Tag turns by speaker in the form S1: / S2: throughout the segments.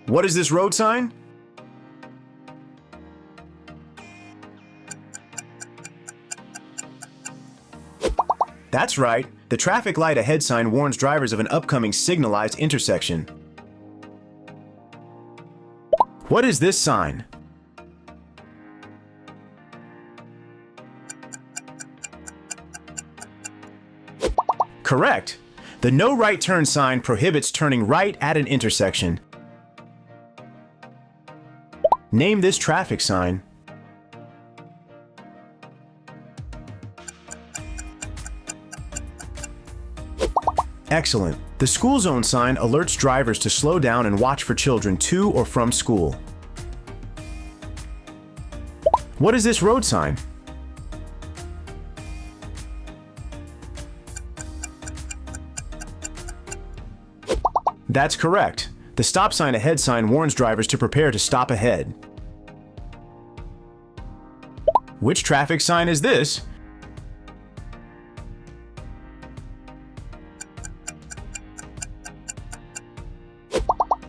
S1: What is this road sign? That's right. The traffic light ahead sign warns drivers of an upcoming signalized intersection. What is this sign? Correct. The no right turn sign prohibits turning right at an intersection. Name this traffic sign. Excellent. The school zone sign alerts drivers to slow down and watch for children to or from school. What is this road sign? That's correct. The stop sign ahead sign warns drivers to prepare to stop ahead. Which traffic sign is this?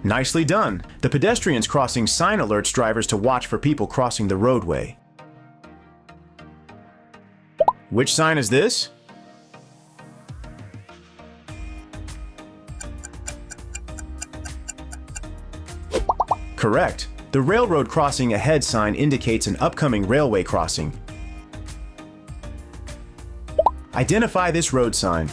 S1: Nicely done. The pedestrians crossing sign alerts drivers to watch for people crossing the roadway. Which sign is this? Correct. The railroad crossing ahead sign indicates an upcoming railway crossing. Identify this road sign.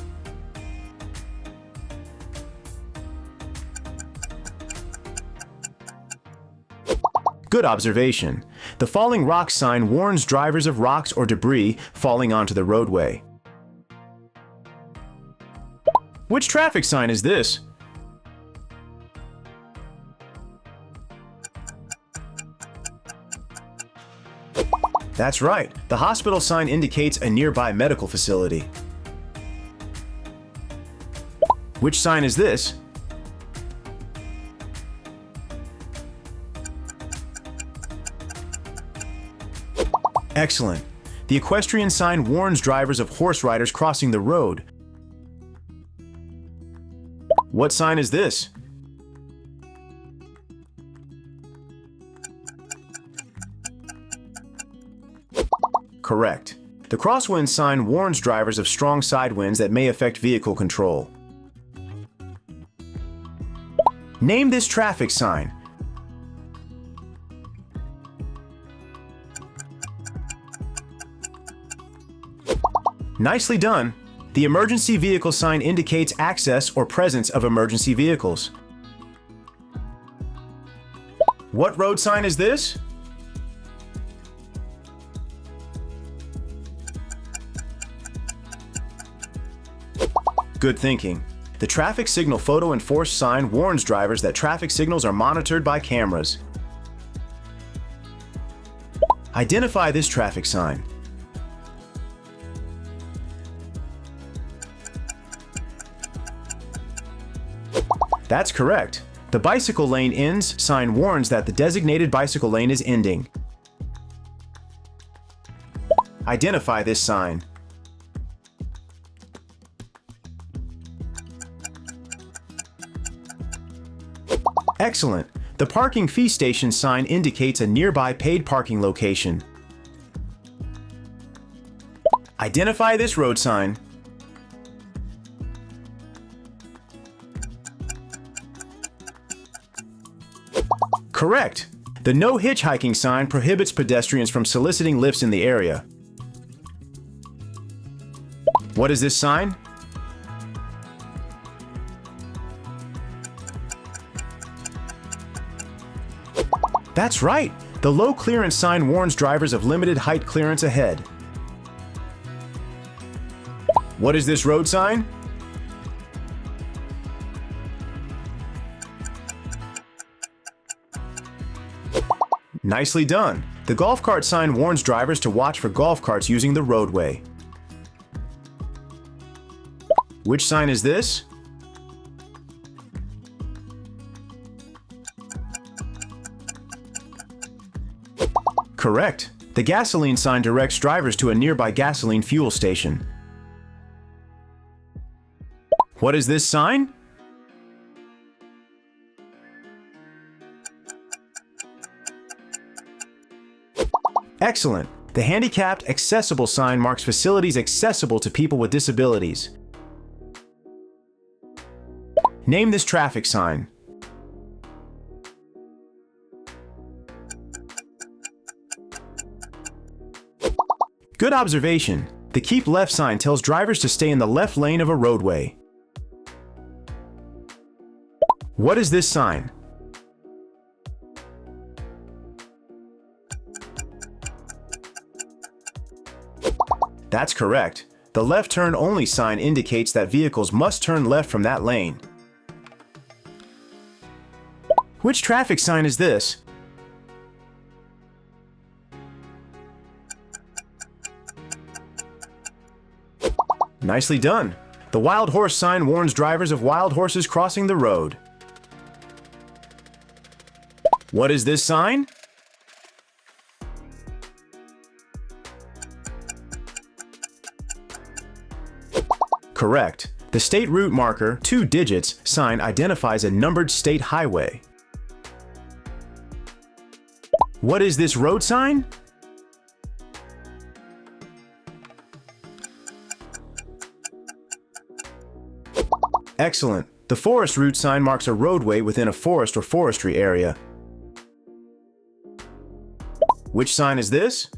S1: Good observation. The falling rocks sign warns drivers of rocks or debris falling onto the roadway. Which traffic sign is this? That's right. The hospital sign indicates a nearby medical facility. Which sign is this? Excellent. The equestrian sign warns drivers of horse riders crossing the road. What sign is this? Correct. The crosswind sign warns drivers of strong side winds that may affect vehicle control. Name this traffic sign. Nicely done. The emergency vehicle sign indicates access or presence of emergency vehicles. What road sign is this? Good thinking. The traffic signal photo enforced sign warns drivers that traffic signals are monitored by cameras. Identify this traffic sign. That's correct. The bicycle lane ends sign warns that the designated bicycle lane is ending. Identify this sign. Excellent. The parking fee station sign indicates a nearby paid parking location. Identify this road sign. Correct. The no hitchhiking sign prohibits pedestrians from soliciting lifts in the area. What is this sign? That's right. The low clearance sign warns drivers of limited height clearance ahead. What is this road sign? Nicely done. The golf cart sign warns drivers to watch for golf carts using the roadway. Which sign is this? Correct. The gasoline sign directs drivers to a nearby gasoline fuel station. What is this sign? Excellent. The handicapped accessible sign marks facilities accessible to people with disabilities. Name this traffic sign. Good observation. The keep left sign tells drivers to stay in the left lane of a roadway. What is this sign? That's correct. The left turn only sign indicates that vehicles must turn left from that lane. Which traffic sign is this? Nicely done. The wild horse sign warns drivers of wild horses crossing the road. What is this sign? Correct. The state route marker, 2 digits, sign identifies a numbered state highway. What is this road sign? Excellent. The forest route sign marks a roadway within a forest or forestry area. Which sign is this?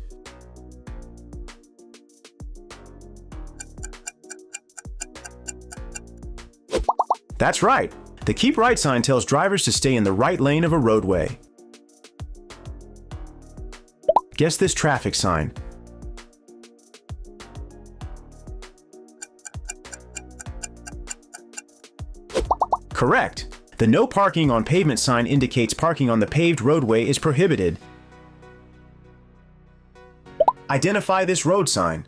S1: That's right. The keep right sign tells drivers to stay in the right lane of a roadway. Guess this traffic sign. Correct. The no parking on pavement sign indicates parking on the paved roadway is prohibited. Identify this road sign.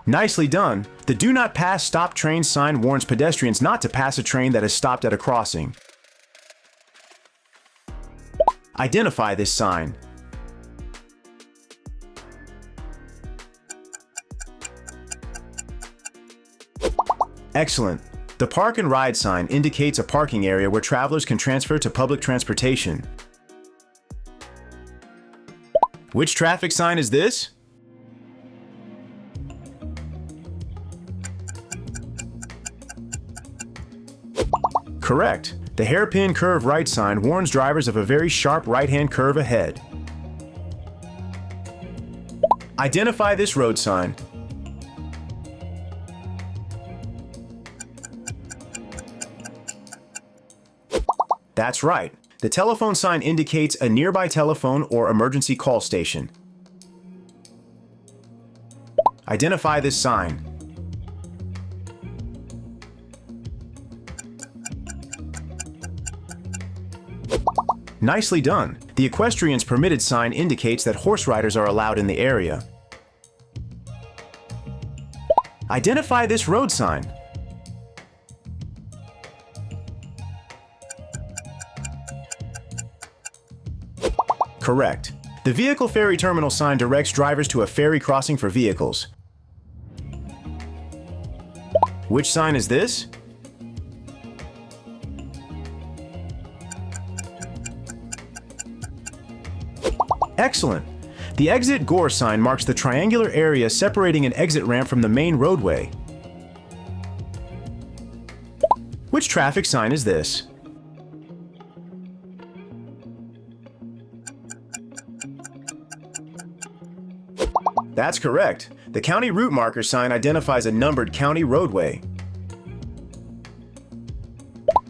S1: Nicely done. The do not pass stop train sign warns pedestrians not to pass a train that has stopped at a crossing. Identify this sign. Excellent. The park and ride sign indicates a parking area where travelers can transfer to public transportation. Which traffic sign is this? Correct. The hairpin curve right sign warns drivers of a very sharp right-hand curve ahead. Identify this road sign. That's right. The telephone sign indicates a nearby telephone or emergency call station. Identify this sign. Nicely done. The equestrians permitted sign indicates that horse riders are allowed in the area. Identify this road sign. Correct. The vehicle ferry terminal sign directs drivers to a ferry crossing for vehicles. Which sign is this? Excellent. The exit gore sign marks the triangular area separating an exit ramp from the main roadway. Which traffic sign is this? That's correct. The county route marker sign identifies a numbered county roadway.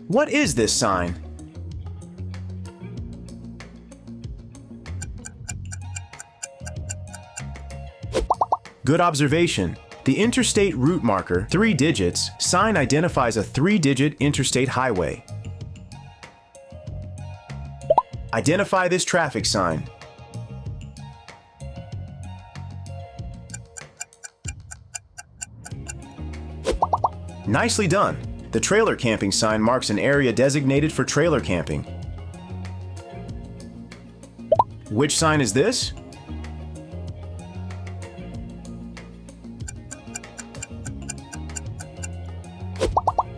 S1: What is this sign? Good observation. The interstate route marker, 3 digits, sign identifies a 3-digit interstate highway. Identify this traffic sign. Nicely done. The trailer camping sign marks an area designated for trailer camping. Which sign is this?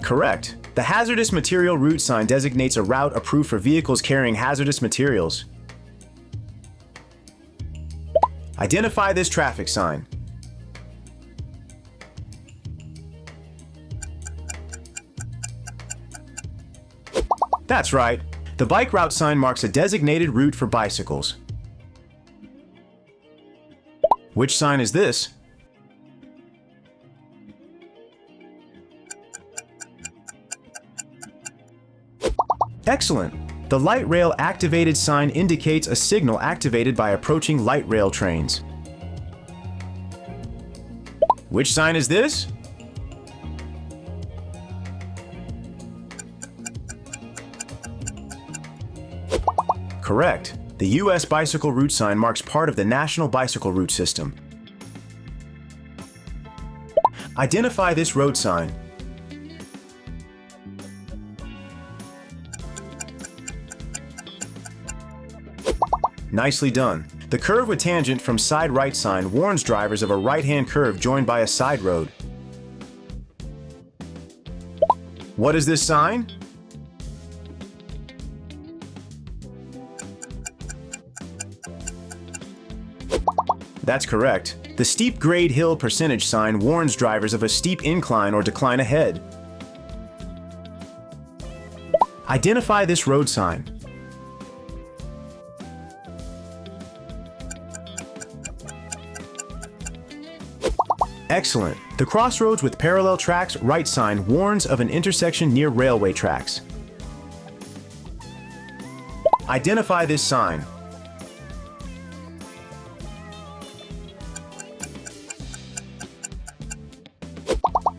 S1: Correct. The hazardous material route sign designates a route approved for vehicles carrying hazardous materials. Identify this traffic sign. That's right. The bike route sign marks a designated route for bicycles. Which sign is this? Excellent! The light rail activated sign indicates a signal activated by approaching light rail trains. Which sign is this? Correct. The U.S. bicycle route sign marks part of the National Bicycle Route System. Identify this road sign. Nicely done. The curve with tangent from side right sign warns drivers of a right-hand curve joined by a side road. What is this sign? That's correct. The steep grade hill percentage sign warns drivers of a steep incline or decline ahead. Identify this road sign. Excellent. The crossroads with parallel tracks right sign warns of an intersection near railway tracks. Identify this sign.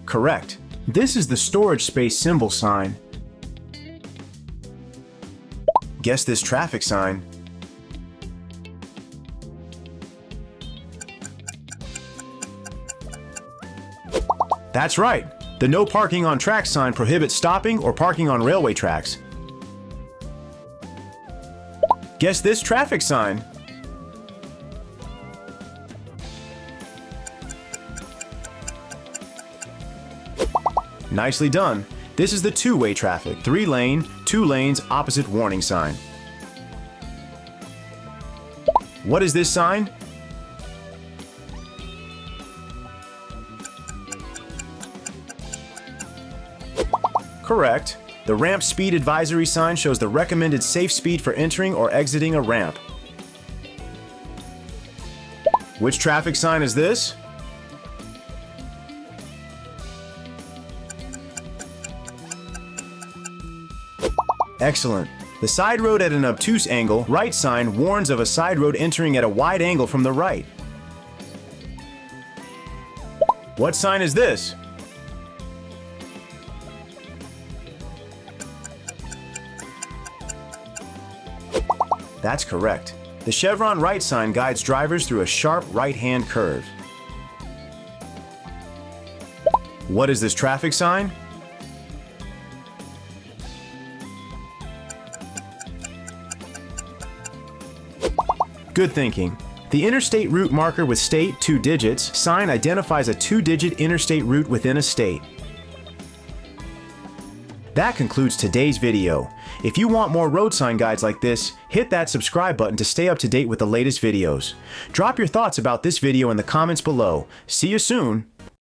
S1: Correct. This is the storage space symbol sign. Guess this traffic sign. That's right. The no parking on tracks sign prohibits stopping or parking on railway tracks. Guess this traffic sign. Nicely done. This is the two-way traffic, 3-lane, 2 lanes, opposite warning sign. What is this sign? Correct. The ramp speed advisory sign shows the recommended safe speed for entering or exiting a ramp. Which traffic sign is this? Excellent. The side road at an obtuse angle, right sign warns of a side road entering at a wide angle from the right. What sign is this? That's correct. The chevron right sign guides drivers through a sharp right-hand curve. What is this traffic sign? Good thinking. The interstate route marker with state 2 digits sign identifies a 2-digit interstate route within a state. That concludes today's video. If you want more road sign guides like this, hit that subscribe button to stay up to date with the latest videos. Drop your thoughts about this video in the comments below. See you soon!